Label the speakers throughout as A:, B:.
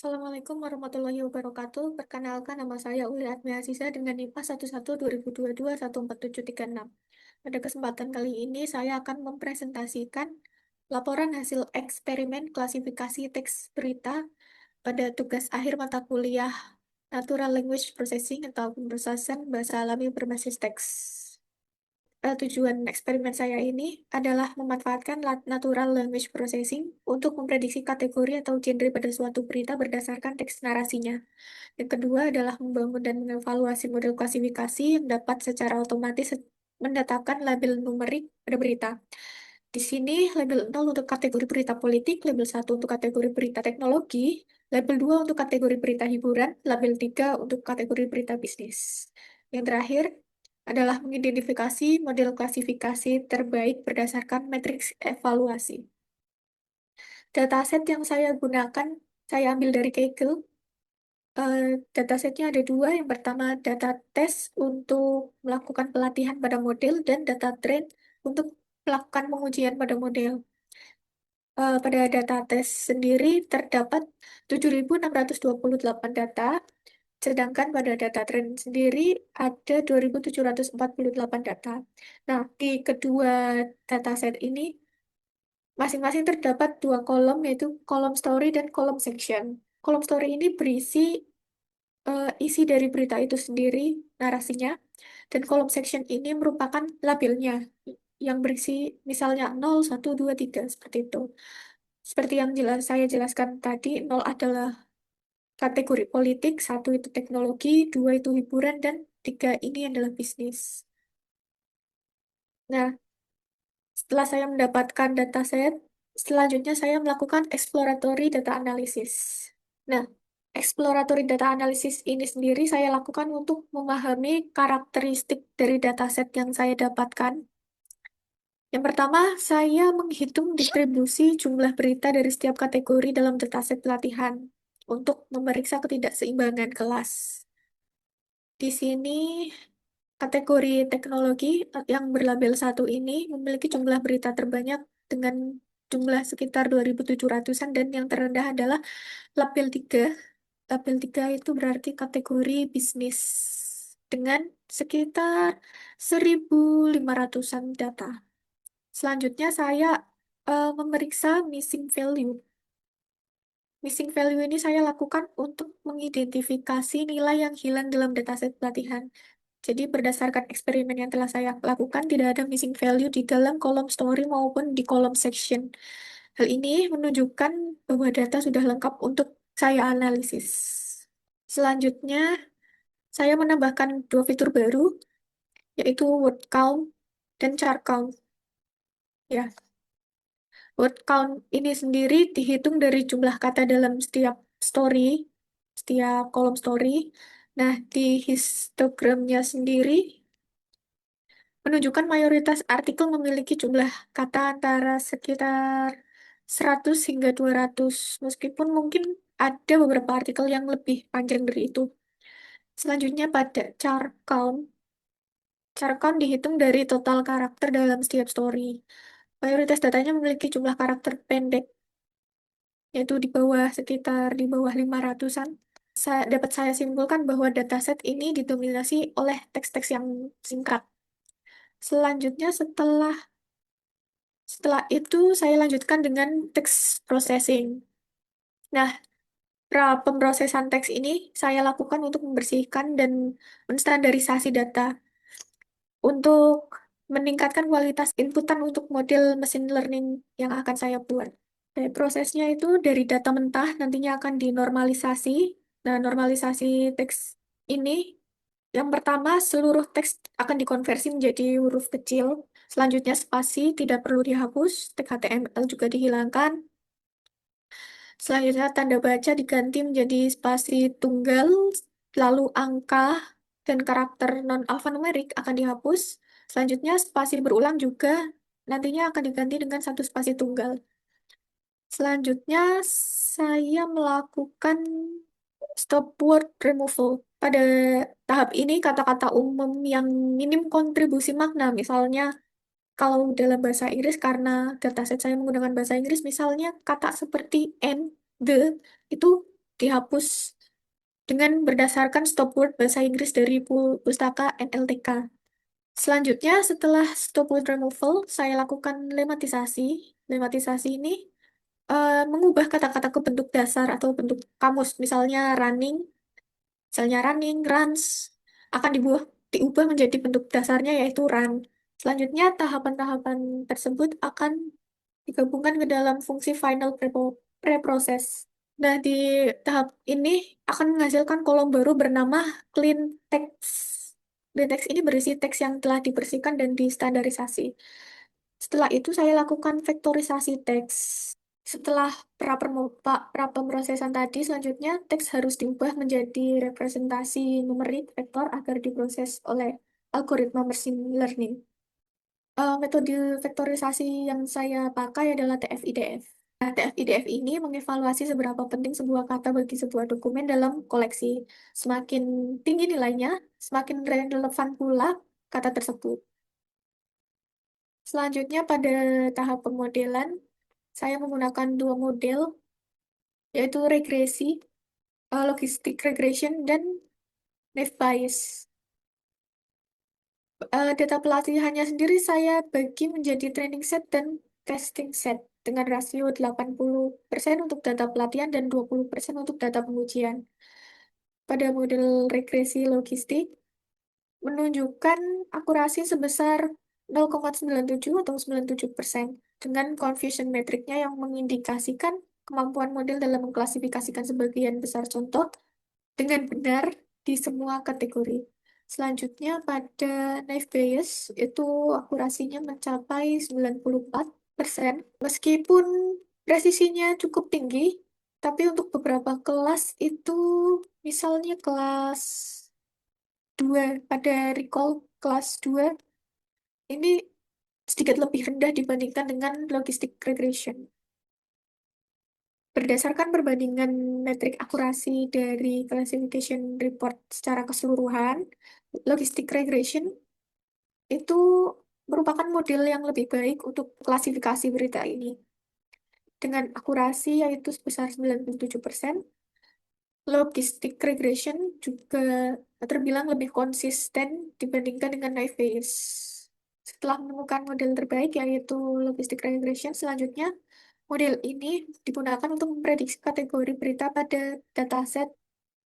A: Assalamualaikum warahmatullahi wabarakatuh. Perkenalkan, nama saya Uli Atmiasisa dengan NIPA 11 2022 147736. Pada kesempatan kali ini saya akan mempresentasikan laporan hasil eksperimen klasifikasi teks berita pada tugas akhir mata kuliah Natural Language Processing atau pemrosesan bahasa alami berbasis teks. Tujuan eksperimen saya ini adalah memanfaatkan natural language processing untuk memprediksi kategori atau genre pada suatu berita berdasarkan teks narasinya. Yang kedua adalah membangun dan mengevaluasi model klasifikasi yang dapat secara otomatis menetapkan label numerik pada berita. Di sini label 0 untuk kategori berita politik, label 1 untuk kategori berita teknologi, label 2 untuk kategori berita hiburan, label 3 untuk kategori berita bisnis. Yang terakhir adalah mengidentifikasi model klasifikasi terbaik berdasarkan matriks evaluasi. Dataset yang saya gunakan, saya ambil dari Kaggle. Eh, Datasetnya ada dua. Yang pertama, data tes untuk melakukan pelatihan pada model dan data train untuk melakukan pengujian pada model. Pada data tes sendiri terdapat 7.628 data, sedangkan pada data train sendiri ada 2.748 data. Nah, di kedua dataset ini masing-masing terdapat dua kolom, yaitu kolom story dan kolom section. Kolom story ini berisi isi dari berita itu sendiri, narasinya, dan kolom section ini merupakan labelnya yang berisi misalnya 0, 1, 2, 3, seperti itu. Seperti yang saya jelaskan tadi, 0 adalah kategori politik, 1 itu teknologi, 2 itu hiburan, dan 3 ini adalah bisnis. Nah, setelah saya mendapatkan dataset, selanjutnya saya melakukan exploratory data analysis. Nah, exploratory data analysis ini sendiri saya lakukan untuk memahami karakteristik dari dataset yang saya dapatkan. Yang pertama, saya menghitung distribusi jumlah berita dari setiap kategori dalam dataset pelatihan untuk memeriksa ketidakseimbangan kelas. Di sini, kategori teknologi yang berlabel 1 ini memiliki jumlah berita terbanyak dengan jumlah sekitar 2.700-an, dan yang terendah adalah label 3. Label 3 itu berarti kategori bisnis dengan sekitar 1.500-an data. Selanjutnya saya memeriksa missing value. Missing value ini saya lakukan untuk mengidentifikasi nilai yang hilang dalam dataset pelatihan. Jadi berdasarkan eksperimen yang telah saya lakukan, tidak ada missing value di dalam kolom story maupun di kolom section. Hal ini menunjukkan bahwa data sudah lengkap untuk saya analisis. Selanjutnya, saya menambahkan dua fitur baru, yaitu word count dan char count. Ya, word count ini sendiri dihitung dari jumlah kata dalam setiap story, setiap kolom story. Nah, di histogramnya sendiri menunjukkan mayoritas artikel memiliki jumlah kata antara sekitar 100 hingga 200, meskipun mungkin ada beberapa artikel yang lebih panjang dari itu. Selanjutnya pada char count. Char count dihitung dari total karakter dalam setiap story. Mayoritas datanya memiliki jumlah karakter pendek, yaitu di bawah 500-an. Dapat saya simpulkan bahwa dataset ini didominasi oleh teks-teks yang singkat. Selanjutnya, setelah itu saya lanjutkan dengan teks processing. Nah, pemrosesan teks ini saya lakukan untuk membersihkan dan menstandarisasi data untuk meningkatkan kualitas inputan untuk model machine learning yang akan saya buat. Prosesnya itu dari data mentah nantinya akan dinormalisasi. Nah, normalisasi teks ini yang pertama, seluruh teks akan dikonversi menjadi huruf kecil. Selanjutnya, spasi tidak perlu dihapus, teks HTML juga dihilangkan. Selanjutnya, tanda baca diganti menjadi spasi tunggal, lalu angka dan karakter non-alfanumerik akan dihapus. Selanjutnya, spasi berulang juga nantinya akan diganti dengan satu spasi tunggal. Selanjutnya, saya melakukan stop word removal. Pada tahap ini, kata-kata umum yang minim kontribusi makna, misalnya kalau dalam bahasa Inggris, karena dataset saya menggunakan bahasa Inggris, misalnya kata seperti and, the, itu dihapus dengan berdasarkan stop word bahasa Inggris dari pustaka NLTK. Selanjutnya, setelah stop word removal, saya lakukan lematisasi. Lematisasi ini mengubah kata-kata ke bentuk dasar atau bentuk kamus, misalnya running, runs, akan diubah menjadi bentuk dasarnya yaitu run. Selanjutnya, tahapan-tahapan tersebut akan digabungkan ke dalam fungsi final preprocess. Nah, di tahap ini akan menghasilkan kolom baru bernama clean text. Clean text ini berisi teks yang telah dibersihkan dan distandarisasi. Setelah itu, saya lakukan vektorisasi teks. Setelah pra-pemrosesan tadi, selanjutnya teks harus diubah menjadi representasi numerik vektor agar diproses oleh algoritma machine learning. Metode vektorisasi yang saya pakai adalah TF-IDF. Nah, TF-IDF ini mengevaluasi seberapa penting sebuah kata bagi sebuah dokumen dalam koleksi. Semakin tinggi nilainya, semakin relevan pula kata tersebut. Selanjutnya, pada tahap pemodelan, saya menggunakan dua model, yaitu regresi, logistic regression, dan Naive Bayes. Data pelatihannya sendiri saya bagi menjadi training set dan testing set dengan rasio 80% untuk data pelatihan dan 20% untuk data pengujian. Pada model regresi logistik, menunjukkan akurasi sebesar 0,97 atau 97% dengan confusion metriknya yang mengindikasikan kemampuan model dalam mengklasifikasikan sebagian besar contoh dengan benar di semua kategori. Selanjutnya pada naive Bayes itu akurasinya mencapai 94%. Meskipun presisinya cukup tinggi, tapi untuk beberapa kelas itu misalnya kelas 2 pada recall kelas 2 ini sedikit lebih rendah dibandingkan dengan logistic regression. Berdasarkan perbandingan metrik akurasi dari classification report secara keseluruhan, logistic regression itu merupakan model yang lebih baik untuk klasifikasi berita ini. Dengan akurasi yaitu sebesar 97%, logistic regression juga terbilang lebih konsisten dibandingkan dengan naive Bayes. Setelah menemukan model terbaik yaitu logistic regression, selanjutnya model ini digunakan untuk memprediksi kategori berita pada dataset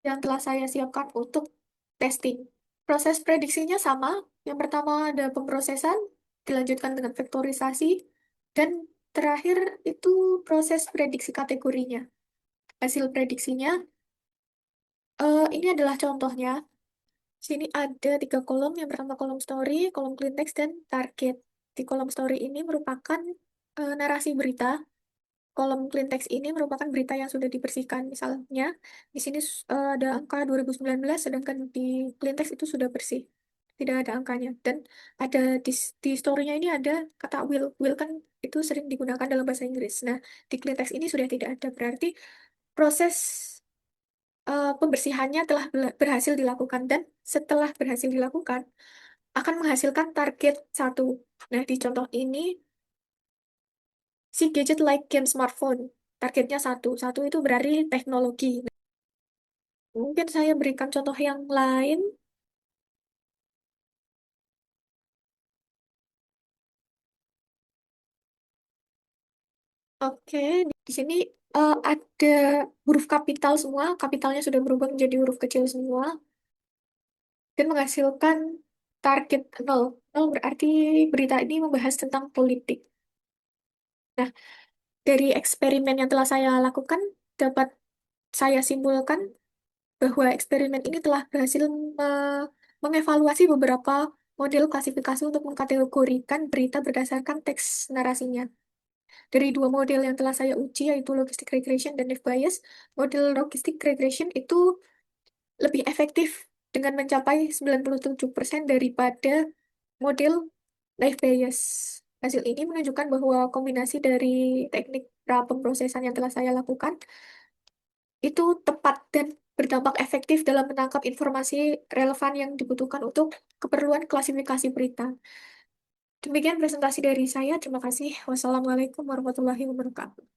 A: yang telah saya siapkan untuk testing. Proses prediksinya sama. Yang pertama ada pemrosesan, dilanjutkan dengan vektorisasi, dan terakhir itu proses prediksi kategorinya. Hasil prediksinya, ini adalah contohnya. Sini ada tiga kolom. Yang pertama kolom story, kolom clean text, dan target. Di kolom story ini merupakan narasi berita. Kolom clean text ini merupakan berita yang sudah dibersihkan. Misalnya, di sini ada angka 2019, sedangkan di clean text itu sudah bersih. Tidak ada angkanya. Dan ada di story-nya ini ada kata will. Will kan itu sering digunakan dalam bahasa Inggris. Nah, di clean text ini sudah tidak ada. Berarti proses pembersihannya telah berhasil dilakukan. Dan setelah berhasil dilakukan, akan menghasilkan target satu. Nah, di contoh ini, si gadget like game smartphone. Targetnya satu. Satu itu berarti teknologi. Mungkin saya berikan contoh yang lain. Oke, di sini ada huruf kapital semua. Kapitalnya sudah berubah menjadi huruf kecil semua. Dan menghasilkan target nol. Nol berarti berita ini membahas tentang politik. Nah, dari eksperimen yang telah saya lakukan, dapat saya simpulkan bahwa eksperimen ini telah berhasil mengevaluasi beberapa model klasifikasi untuk mengkategorikan berita berdasarkan teks narasinya. Dari dua model yang telah saya uji, yaitu logistic regression dan Naive Bayes, model logistic regression itu lebih efektif dengan mencapai 97% daripada model Naive Bayes. Hasil ini menunjukkan bahwa kombinasi dari teknik pra-pemrosesan yang telah saya lakukan itu tepat dan berdampak efektif dalam menangkap informasi relevan yang dibutuhkan untuk keperluan klasifikasi berita. Demikian presentasi dari saya. Terima kasih. Wassalamualaikum warahmatullahi wabarakatuh.